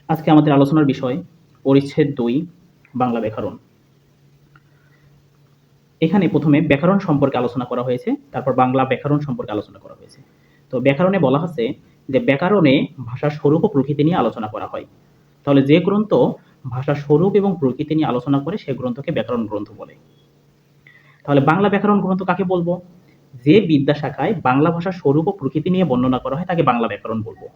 আজকে আমাদের আলোচনার বিষয় পরিচ্ছেদ ২ বাংলা ব্যাকরণ। এখানে প্রথমে ব্যাকরণ সম্পর্কে আলোচনা করা হয়েছে, তারপর বাংলা ব্যাকরণ সম্পর্কে আলোচনা করা হয়েছে। তো ব্যাকরণে বলা হচ্ছে যে ব্যাকরণে ভাষার স্বরূপ ও প্রকৃতি নিয়ে আলোচনা করা হয়। তাহলে যে গ্রন্থ ভাষার স্বরূপ এবং প্রকৃতি নিয়ে আলোচনা করে সে গ্রন্থকে ব্যাকরণ গ্রন্থ বলে। তাহলে বাংলা ব্যাকরণ গ্রন্থ কাকে বলবো? যে বিদ্যাশাখায় বাংলা ভাষার স্বরূপ ও প্রকৃতি নিয়ে বর্ণনা করা হয় তাকে বাংলা ব্যাকরণ বলবো।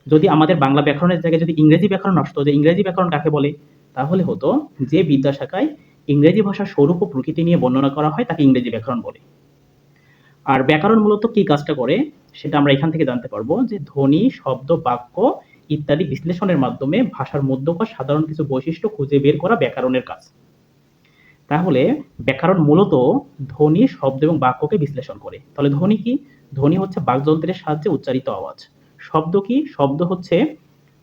যদি আমাদের বাংলা ব্যাকরণের জায়গায় যদি ইংরেজি ব্যাকরণ আসতো, যে ইংরেজি ব্যাকরণ কাকে বলে, তাহলে হতো যে বিদ্যাশাখায় ইংরেজি ভাষার স্বরূপ ও প্রকৃতি নিয়ে বর্ণনা করা হয় তাকে ইংরেজি ব্যাকরণ বলে। আর ব্যাকরণ মূলত কি কাজটা করে সেটা আমরা এখান থেকে জানতে পারবো, যে ধ্বনি, শব্দ, বাক্য ইত্যাদি বিশ্লেষণের মাধ্যমে ভাষার মধ্যকার সাধারণ কিছু বৈশিষ্ট্য খুঁজে বের করা ব্যাকরণের কাজ। তাহলে ব্যাকরণ মূলত ধ্বনি, শব্দ এবং বাক্যকে বিশ্লেষণ করে। তাহলে ধ্বনি কি? ধ্বনি হচ্ছে বাকযন্ত্রের সাহায্যে উচ্চারিত আওয়াজ। শব্দ কি? শব্দ হচ্ছে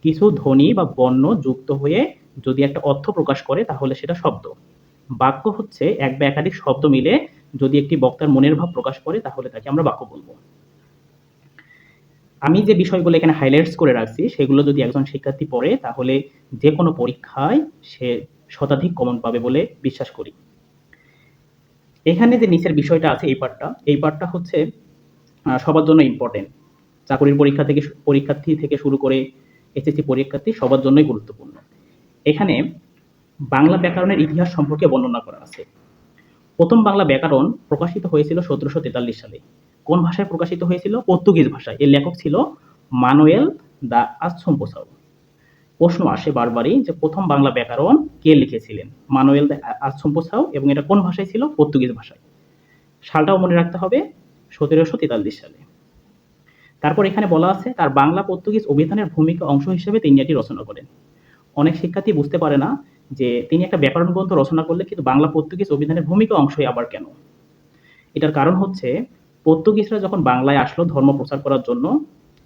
কিছু ধ্বনি বা বর্ণ যুক্ত হয়ে যদি একটা অর্থ প্রকাশ করে তাহলে সেটা শব্দ। বাক্য হচ্ছে এক বা একাধিক শব্দ মিলে যদি একটি বক্তার মনের ভাব প্রকাশ করে তাহলে তাকে আমরা বাক্য বলবো। আমি যে বিষয়গুলো এখানে হাইলাইটস করে রাখছি সেগুলো যদি একজন শিক্ষার্থী পড়ে তাহলে যে কোনো পরীক্ষায় সে শতাধিক কমন পাবে বলে বিশ্বাস করি। এখানে যে নিচের বিষয়টা আছে এই পার্টটা হচ্ছে সবার জন্য ইম্পর্টেন্ট। চাকরির পরীক্ষার্থী থেকে শুরু করে এসএসসি পরীক্ষার্থী সবার জন্যই গুরুত্বপূর্ণ। এখানে বাংলা ব্যাকরণের ইতিহাস সম্পর্কে বর্ণনা করা আছে। প্রথম বাংলা ব্যাকরণ প্রকাশিত হয়েছিল 1743 সালে। কোন ভাষায় প্রকাশিত হয়েছিল? পর্তুগিজ ভাষায়। এর লেখক ছিল মানুয়েল দা আসম্পোসাও। প্রশ্ন আসে বারবারই যে প্রথম বাংলা ব্যাকরণ কে লিখেছিলেন? মানুয়েল দা আসম্পোসাও, এবং এটা কোন ভাষায় ছিল? পর্তুগিজ ভাষায়। সালটাও মনে রাখতে হবে, 1743 সালে। তারপর এখানে বলা আছে তার বাংলা পর্তুগিজ অভিধানের ভূমিকা অংশ হিসেবে তিনি এটি রচনা করেন। অনেক শিক্ষার্থী বুঝতে পারে না যে তিনি একটা ব্যাকরণ গ্রন্থ রচনা করলে কিন্তু বাংলা পর্তুগিজ অভিধানের ভূমিকা অংশই আবার কেন? এটার কারণ হচ্ছে পর্তুগিজরা যখন বাংলায় আসলো ধর্ম প্রচার করার জন্য,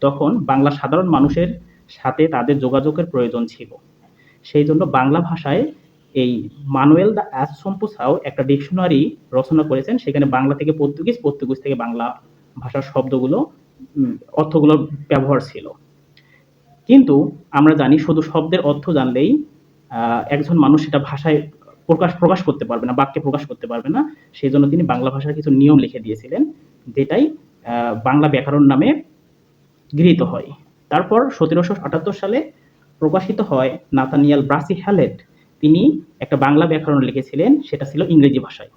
তখন বাংলা সাধারণ মানুষের সাথে তাদের যোগাযোগের প্রয়োজন ছিল। সেই জন্য বাংলা ভাষায় এই মানুয়েল দা আসম্পোসাও একটা ডিকশনারি রচনা করেছেন। সেখানে বাংলা থেকে পর্তুগিজ, পর্তুগিজ থেকে বাংলা ভাষার শব্দগুলো অর্থগুলোর ব্যবহার ছিল। কিন্তু আমরা জানি শুধু শব্দের অর্থ জানলেই একজন মানুষ সেটা ভাষায় প্রকাশ করতে পারবে না, বাক্যে প্রকাশ করতে পারবে না। সেই জন্য তিনি বাংলা ভাষার কিছু নিয়ম লিখে দিয়েছিলেন, যেটাই বাংলা ব্যাকরণ নামে গৃহীত হয়। তারপর 1778 সালে প্রকাশিত হয় নাথানিয়াল ব্রাসি হ্যালেট। তিনি একটা বাংলা ব্যাকরণ লিখেছিলেন, সেটা ছিল ইংরেজি ভাষায়।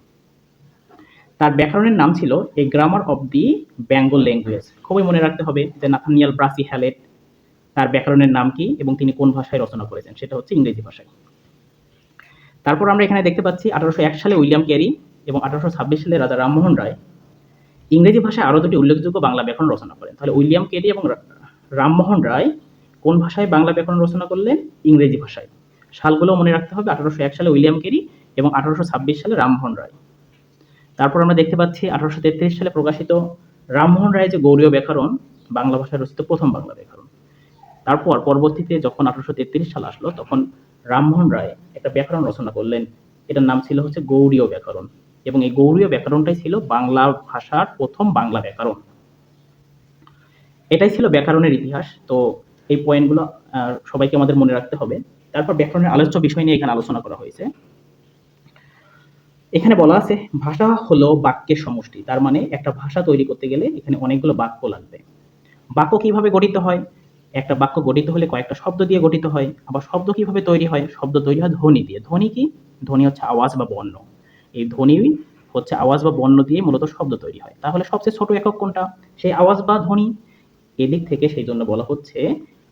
তার ব্যাকরণের নাম ছিল a grammar of the Bengal language. খুবই মনে রাখতে হবে যে নাথানিয়াল ব্রাসি হ্যালেট তার ব্যাকরণের নাম কি এবং তিনি কোন ভাষায় রচনা করেছেন, সেটা হচ্ছে ইংরেজি ভাষায়। তারপর আমরা এখানে দেখতে পাচ্ছি 1801 সালে উইলিয়াম ক্যারি এবং 1826 সালে রাজা রামমোহন রায় ইংরেজি ভাষায় আরো দুটি উল্লেখযোগ্য বাংলা ব্যাকরণ রচনা করেন। তাহলে উইলিয়াম ক্যারি এবং রামমোহন রায় কোন ভাষায় বাংলা ব্যাকরণ রচনা করলেন? ইংরেজি ভাষায়। সালগুলো মনে রাখতে হবে, 1801 সালে উইলিয়াম ক্যারি এবং 1826 সালে রামমোহন রায়। তারপর আমরা দেখতে পাচ্ছি 1833 সালে প্রকাশিত রামমোহন রায় যে গৌড়ীয় ব্যাকরণ, বাংলা ভাষায় রচিত প্রথম বাংলা ব্যাকরণ। তারপর পরবর্তীতে যখন 1833 সাল আসলো তখন রামমোহন রায় একটা ব্যাকরণ রচনা করলেন, এটার নাম ছিল হচ্ছে গৌড়ীয় ব্যাকরণ, এবং এই গৌড়ীয় ব্যাকরণটাই ছিল বাংলা ভাষার প্রথম বাংলা ব্যাকরণ। এটাই ছিল ব্যাকরণের ইতিহাস। তো এই পয়েন্টগুলো সবাইকে আমাদের মনে রাখতে হবে। তারপর ব্যাকরণের আলোচ্য বিষয় নিয়ে এখানে আলোচনা করা হয়েছে। এখানে বলা আছে ভাষা হলো বাক্যের সমষ্টি। তার মানে একটা ভাষা তৈরি করতে গেলে এখানে অনেকগুলো বাক্য লাগবে। বাক্য কিভাবে গঠিত হয়? একটা বাক্য গঠিত হলে কয়েকটা শব্দ দিয়ে গঠিত হয়। আবার শব্দ কিভাবে তৈরি হয়? শব্দ তৈরি হয় ধ্বনি দিয়ে। ধ্বনি কি? ধ্বনি হচ্ছে আওয়াজ বা বর্ণ। এই ধ্বনি হচ্ছে আওয়াজ বা বর্ণ দিয়ে মূলত শব্দ তৈরি হয়। তাহলে সবচেয়ে ছোট একক কোনটা? সেই আওয়াজ বা ধ্বনি। এদিক থেকে সেই জন্য বলা হচ্ছে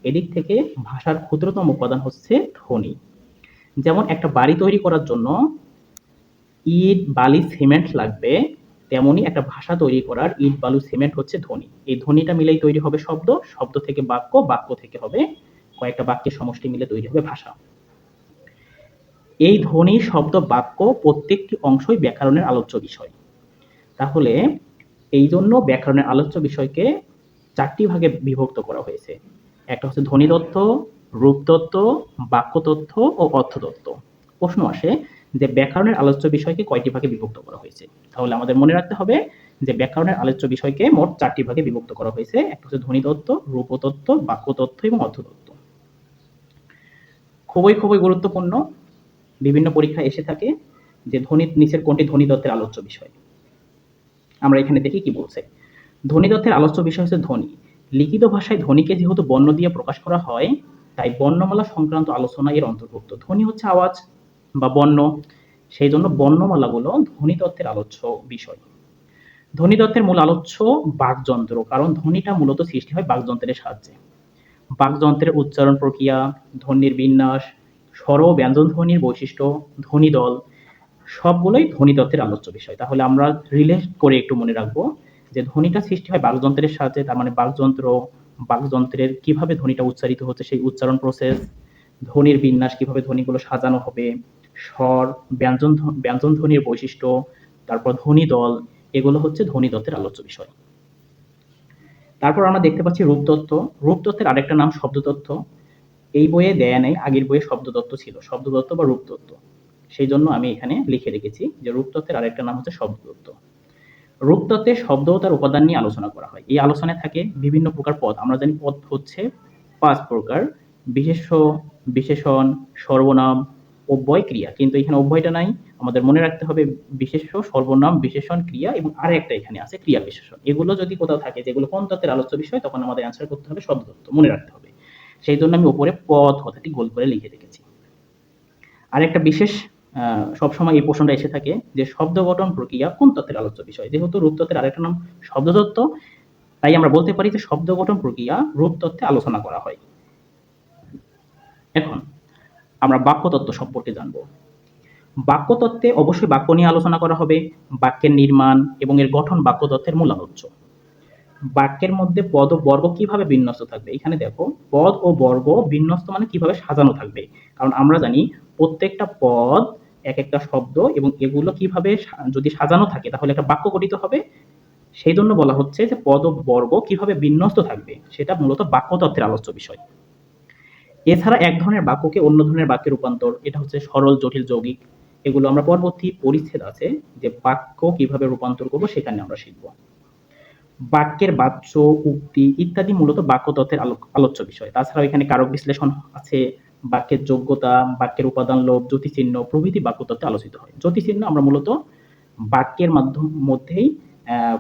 এদিক থেকে ভাষার ক্ষুদ্রতম উপাদান হচ্ছে ধ্বনি। যেমন একটা বাড়ি তৈরি করার জন্য ইট, বালি, সিমেন্ট লাগবে, তেমনি একটা ভাষা তৈরি করার ইট, বালু, সিমেন্ট হচ্ছে ধ্বনি। এই ধ্বনিটা মিলেই তৈরি হবে শব্দ, শব্দ থেকে বাক্য, বাক্য থেকে হবে কয়েকটা বাক্যের সমষ্টি মিলে তৈরি হবে ভাষা। এই ধ্বনি, শব্দ, বাক্য প্রত্যেকটি অংশই ব্যাকরণের আলোচ্য বিষয়। তাহলে এই জন্য ব্যাকরণের আলোচ্য বিষয়কে 4টি ভাগে বিভক্ত করা হয়েছে। একটা হচ্ছে ধ্বনিতত্ত্ব, রূপতত্ত্ব, বাক্যতত্ত্ব ও অর্থতত্ত্ব। প্রশ্ন আসে যে ব্যাকরণের আলোচ্য বিষয়কে কয়টি ভাগে বিভক্ত করা হয়েছে? তাহলে আমাদের মনে রাখতে হবে যে ব্যাকরণের আলোচ্য বিষয়কে মোট 4টি ভাগে বিভক্ত করা হয়েছে। একটা হচ্ছে ধ্বনিতত্ত্ব, রূপতত্ত্ব, বাক্যতত্ত্ব এবং অর্থতত্ত্ব। খুবই খুবই গুরুত্বপূর্ণ, বিভিন্ন পরীক্ষায় এসে থাকে যে নিচের কোনটি ধ্বনিতত্ত্বের আলোচ্য বিষয়। আমরা এখানে দেখি কি বলছে। ধ্বনিতত্ত্বের আলোচ্য বিষয় হচ্ছে ধ্বনি। লিখিত ভাষায় ধ্বনিকে যেহেতু বর্ণ দিয়ে প্রকাশ করা হয়, তাই বর্ণমালা সংক্রান্ত আলোচনা এর অন্তর্ভুক্ত। ধ্বনি হচ্ছে আওয়াজ বা বর্ণ, সেই জন্য বর্ণমালাগুলো ধ্বনিতত্ত্বের আলোচ্য বিষয়। ধ্বনিতত্ত্বের মূল আলোচ্য বাকযন্ত্র, কারণ ধ্বনিটা মূলত সৃষ্টি হয় বাকযন্ত্রের সাহায্যে। বাকযন্ত্রের উচ্চারণ প্রক্রিয়া, ধ্বনির বিন্যাস, স্বর ও ব্যঞ্জন ধ্বনির বৈশিষ্ট্য, ধ্বনিদল সবগুলোই ধ্বনিতত্ত্বের আলোচ্য বিষয়। তাহলে আমরা রিলেট করে একটু মনে রাখবো যে ধ্বনিটা সৃষ্টি হয় বাকযন্ত্রের সাহায্যে, তার মানে বাকযন্ত্রের কিভাবে ধ্বনিটা উচ্চারিত হচ্ছে সেই উচ্চারণ প্রসেস, ধ্বনির বিন্যাস কিভাবে ধ্বনিগুলো সাজানো হবে, স্বর, ব্যঞ্জন ধ্বনির বৈশিষ্ট্য, তারপর ধ্বনিদল, এগুলো হচ্ছে ধ্বনিতত্ত্বের আলোচ্য বিষয়। তারপর আমরা দেখতে পাচ্ছি রূপতত্ত্ব। রূপতত্ত্বের আরেকটা নাম শব্দতত্ত্ব। এই বইয়ে দেয়া নেই, আগের বইয়ে শব্দতত্ত্ব ছিল, শব্দতত্ত্ব বা রূপতত্ত্ব। সেই জন্য আমি এখানে লিখে রেখেছি যে রূপতত্ত্বের আরেকটা নাম হচ্ছে শব্দতত্ত্ব। রূপতত্ত্বে শব্দ ও তার উপাদান নিয়ে আলোচনা করা হয়। এই আলোচনায় থাকে বিভিন্ন প্রকার পদ। আমরা জানি পদ হচ্ছে ৫ প্রকার: বিশেষ্য, বিশেষণ, সর্বনাম, অব্যয়, ক্রিয়া। কিন্তু এখানে অব্যয়টা নাই, আমাদের মনে রাখতে হবে বিশেষ্য, সর্বনাম, বিশেষণ, ক্রিয়া এবং আরেকটা এখানে আছে ক্রিয়া বিশেষণ। এগুলো যদি কোথাও থাকে যেগুলো কোন তত্ত্বের আলোচ্য বিষয়, তখন আমাদের অ্যান্সার করতে হবে শব্দতত্ত্ব, মনে রাখতে হবে। সেই জন্য আমি উপরে পদ কথাটি গোল করে লিখে রেখেছি। আরেকটা বিশেষ সবসময় এই প্রশ্নটা এসে থাকে যে শব্দ গঠন প্রক্রিয়া কোন তত্ত্বের আলোচ্য বিষয়। যেহেতু রূপতত্ত্বের আরেকটা নাম শব্দতত্ত্ব, তাই আমরা বলতে পারি যে শব্দ গঠন প্রক্রিয়া রূপতত্ত্বে আলোচনা করা হয়। এখন আমরা বাক্যতত্ত্ব সম্পর্কে জানব। বাক্যতত্ত্বে অবশ্যই বাক্য নিয়ে আলোচনা করা হবে। বাক্যের নির্মাণ এবং এর গঠন বাক্যতত্ত্বের মূল আলোচ্য। বাক্যের মধ্যে পদ ও বর্গ কিভাবে বিন্যস্ত থাকবে। এখানে দেখো, পদ ও বর্গ বিন্যস্ত মানে কিভাবে সাজানো থাকবে, কারণ আমরা জানি প্রত্যেকটা পদ এক একটা শব্দ এবং এগুলো কিভাবে যদি সাজানো থাকে তাহলে একটা বাক্য গঠিত হবে। সেই জন্য বলা হচ্ছে যে পদ ও বর্গ কিভাবে বিন্যস্ত থাকবে সেটা মূলত বাক্যতত্ত্বের আলোচ্য বিষয়। এছাড়া এক ধরনের বাক্যকে অন্য ধরনের বাক্যে রূপান্তর, এটা হচ্ছে সরল, জটিল, যৌগিক। এগুলো আমরা পরবর্তী পরিচ্ছেদ আছে যে বাক্য কিভাবে রূপান্তর করব সেখানে আমরা শিখব। বাক্যের বাচ্য, উক্তি ইত্যাদি মূলত বাক্যতত্ত্বের আলোচ্য বিষয়। তাছাড়াও এখানে কারক বিশ্লেষণ আছে, বাক্যের যোগ্যতা, বাক্যের উপাদান লোপ, জ্যোতিচিহ্ন প্রভৃতি বাক্যতত্ত্বে আলোচিত হয়। জ্যোতিচিহ্ন আমরা মূলত বাক্যের মধ্যেই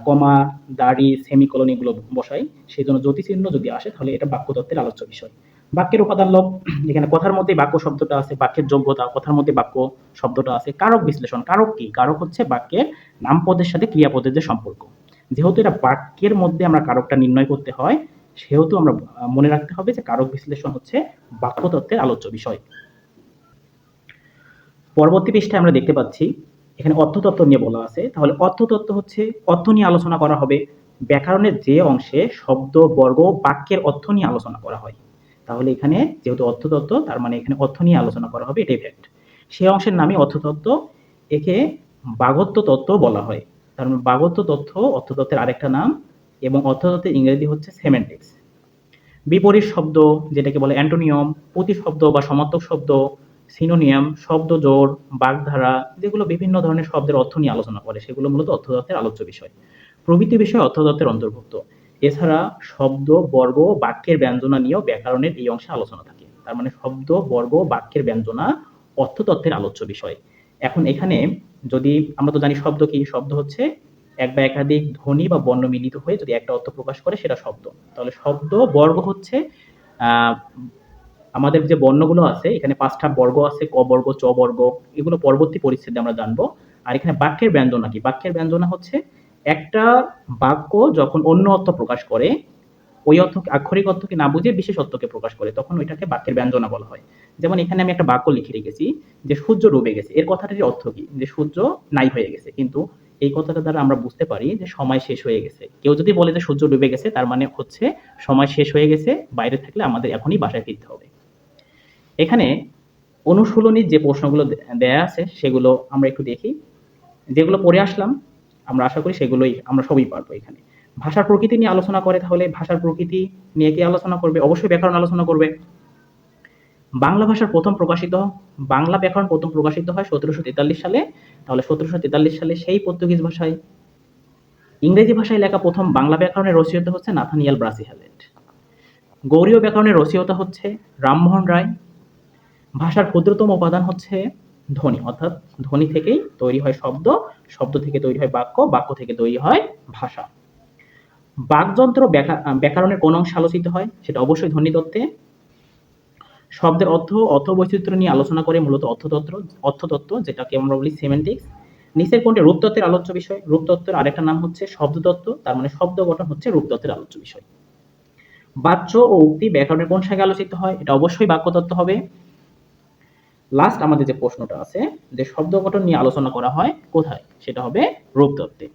কমা, দাড়ি, সেমিকোলন এগুলো বসাই, সেই জন্য জ্যোতিচিহ্ন যদি আসে তাহলে এটা বাক্যতত্ত্বের আলোচ্য বিষয়। বাক্যের উপাদান লোপ, এখানে কথার মধ্যে বাক্য শব্দটা আছে। বাক্যের যোগ্যতা, কথার মধ্যে বাক্য শব্দটা আছে। কারক বিশ্লেষণ, কারক কি? কারক হচ্ছে বাক্যের নামপদের সাথে ক্রিয়াপদের যে সম্পর্ক। যেহেতু এটা বাক্যের মধ্যে আমরা কারকটা নির্ণয় করতে হয়, সেহেতু আমরা মনে রাখতে হবে যে কারক বিশ্লেষণ হচ্ছে বাক্যতত্ত্বের আলোচ্য বিষয়। পরবর্তী পৃষ্ঠায় আমরা দেখতে পাচ্ছি এখানে অর্থতত্ত্ব নিয়ে বলা আছে। তাহলে অর্থতত্ত্ব হচ্ছে অর্থ নিয়ে আলোচনা করা হবে। ব্যাকরণের যে অংশে শব্দ, বর্গ, বাক্যের অর্থ নিয়ে আলোচনা করা হয়। তাহলে এখানে যেহেতু অর্থতত্ত্ব, তার মানে এখানে অর্থ নিয়ে আলোচনা করা হবে, এটাই ফ্যাক্ট। সেই অংশের নামই অর্থতত্ত্ব। একে বাগত্ব তত্ত্ব বলা হয়। তার মানে বাগত্ব তত্ত্ব অর্থতত্ত্বের আরেকটা নাম, এবং অর্থতত্ত্বের ইংরেজি হচ্ছে সেমেন্টিক্স। বিপরীত শব্দ যেটাকে বলে অ্যান্টোনিয়ম, প্রতিশব্দ বা সমার্থক শব্দ, সিনোনিয়াম, শব্দজোড়, বাগধারা, যেগুলো বিভিন্ন ধরনের শব্দের অর্থ নিয়ে আলোচনা করে, সেগুলো মূলত অর্থতত্ত্বের আলোচ্য বিষয়। প্রভৃতি বিষয় অর্থতত্ত্বের অন্তর্ভুক্ত। এছাড়া শব্দ, বর্গ, বাক্যের ব্যঞ্জনা নিয়েও ব্যাকরণের এই অংশে আলোচনা থাকে। তার মানে শব্দ, বর্গ, বাক্যের ব্যঞ্জনা অর্থতত্ত্বের আলোচ্য বিষয়। এখন এখানে যদি আমরা তো জানি শব্দ কি, শব্দ হচ্ছে এক বা একাধিক ধ্বনি বা বর্ণ মিলিত হয়ে যদি একটা অর্থ প্রকাশ করে সেটা শব্দ। তাহলে শব্দ, বর্গ হচ্ছে আমাদের যে বর্ণগুলো আছে, এখানে ৫টা বর্গ আছে, ক বর্গ, চ বর্গ, এগুলো পরবর্তী পরিচ্ছেদে আমরা জানবো। আর এখানে বাক্যের ব্যঞ্জনা কি? বাক্যের ব্যঞ্জনা হচ্ছে একটা বাক্য যখন অন্য অর্থ প্রকাশ করে, ওই অর্থ আক্ষরিক অর্থকে না বুঝে বিশেষ অর্থকে প্রকাশ করে, তখন ওইটাকে বাক্যের ব্যঞ্জনা বলা হয়। যেমন এখানে আমি একটা বাক্য লিখে রেখেছি যে সূর্য ডুবে গেছে। এর কথাটির অর্থ কি? যে সূর্য নাই হয়ে গেছে। কিন্তু এই কথাটা দ্বারা আমরা বুঝতে পারি যে সময় শেষ হয়ে গেছে। কেউ যদি বলে যে সূর্য ডুবে গেছে, তার মানে হচ্ছে সময় শেষ হয়ে গেছে, বাইরে থাকলে আমাদের এখনই বাসায় ফিরতে হবে। এখানে অনুশীলনীর যে প্রশ্নগুলো দেয়া আছে সেগুলো আমরা একটু দেখি। যেগুলো পড়ে আসলাম, আমরা আশা করি সেগুলোই আমরা সবই পারবো। এখানে ভাষার প্রকৃতি নিয়ে আলোচনা করে, তাহলে ভাষার প্রকৃতি নিয়ে কি আলোচনা করবে? অবশ্যই ব্যাকরণ আলোচনা করবে। বাংলা ভাষার বাংলা ব্যাকরণ প্রথম প্রকাশিত হয় ১৭৪৩ সালে। তাহলে ১৭৪৩ সালে সেই পর্তুগিজ ভাষায়, ইংরেজি ভাষায় লেখা প্রথম বাংলা ব্যাকরণের রচয়িতা হচ্ছে নাথানিয়েল ব্রাসিহালেট। গৌড়ীয় ব্যাকরণের রচয়িতা হচ্ছে রামমোহন রায়। ভাষার ক্ষুদ্রতম উপাদান হচ্ছে ধ্বনি, অর্থাৎ ধ্বনি থেকেই তৈরি হয় শব্দ, শব্দ থেকে তৈরি হয় বাক্য, বাক্য থেকে তৈরি হয় ভাষা। বাকযন্ত্র ব্যাকরণের কোন অংশে আলোচিত হয়? সেটা অবশ্যই ধ্বনিতত্ত্বে। শব্দের অর্থ বৈচিত্র্য নিয়ে আলোচনা করে মূলত অর্থতত্ত্ব, যেটাকে আমরা বলি সেমেন্টিক্স। নিচের কোনটি রূপতত্ত্বের আলোচ্য বিষয়? রূপতত্ত্বের আরেকটা নাম হচ্ছে শব্দতত্ত্ব, তার মানে শব্দ গঠন হচ্ছে রূপতত্ত্বের আলোচ্য বিষয়। বাচ্য ও উক্তি ব্যাকরণের কোন শাখায় আলোচিত হয়? এটা অবশ্যই বাক্যতত্ত্ব হবে। লাস্ট আমাদের যে প্রশ্নটা আছে, যে শব্দ গঠন নিয়ে আলোচনা করা হয় কোথায়? সেটা হবে রূপতত্ত্বে।